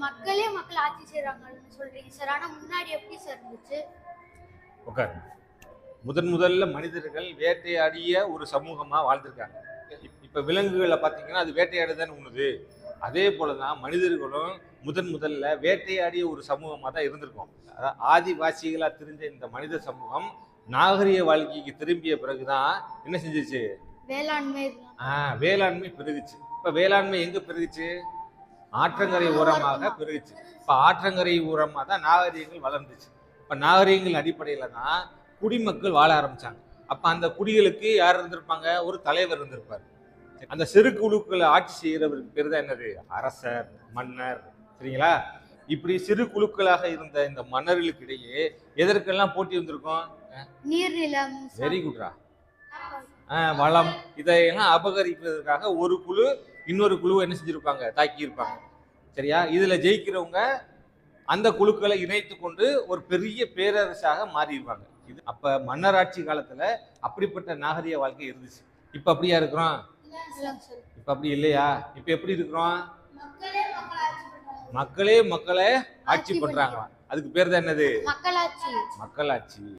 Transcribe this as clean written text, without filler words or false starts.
மக்களே மக்கள் ஆட்சி செய்றாங்கன்னு சொல்றீங்க சார். ஆனா முன்னாடி எப்படி சார் இருந்துச்சு? உட்காரு. முதல்ல மனிதர்கள் வேட்டையாடிய ஒரு சமூகமா வாழ்ந்திருக்காங்க. இப்ப விலங்குகளை பார்த்தீங்கன்னா அது வேட்டையாடுதான் உண்ணுது. அதே போலதான் மனிதர்களும் முதல்ல வேட்டையாடிய ஒரு சமூகமா தான் இருந்திருக்கும். அதாவது ஆதிவாசிகளா தெரிஞ்ச இந்த மனித சமூகம் நாகரிக வாழ்க்கைக்கு திரும்பிய பிறகுதான் என்ன செஞ்சிச்சு? வேளாண்மை வேளாண்மை பெருகுச்சு. இப்ப வேளாண்மை எங்க பெருகுச்சு? ஆற்றங்கரை ஓரமாக பெருகுச்சு. இப்ப ஆற்றங்கரை ஓரமா தான் நாகரிகங்கள் வளர்ந்துச்சு. இப்ப நாகரிகங்கள் அடிப்படையில தான் குடிமக்கள் வாழ ஆரம்பிச்சாங்க. அப்ப அந்த குடிகளுக்கு யார் இருந்திருப்பாங்க? ஒரு தலைவர் இருந்திருப்பார். அந்த சிறு குழுக்களை ஆட்சி செய்கிறவருக்கு பேர் தான் என்னது? அரசர், மன்னர். சரிங்களா? இப்படி சிறு குழுக்களாக இருந்த இந்த மன்னர்களுக்கு இடையே எதற்கெல்லாம் போட்டி வந்திருக்கும்? நீர்நிலம், வெரி குட்ரா. வளம் இதையெல்லாம் அபகரிப்பதற்காக ஒரு குழு இன்னொரு குழுவை என்ன செஞ்சிருப்பாங்க? தாக்கி இருப்பாங்க. சரியா? இதுல ஜெயிக்கிறவங்க அந்த குழுக்களை இணைத்து கொண்டு ஒரு பெரிய பேரரசாக மாறிடுவாங்க. இது அப்ப மன்னராட்சி காலத்துல அப்படிப்பட்ட நாகரிக வாழ்க்கை இருந்துச்சு. இப்ப அப்படியா இருக்கிறோம்? இப்ப அப்படி இல்லையா? இப்ப எப்படி இருக்கிறோம்? மக்களே மக்களை ஆட்சி பண்றாங்களா? அதுக்கு பேர் தான் என்னது? மக்களாட்சி. மக்களாட்சி.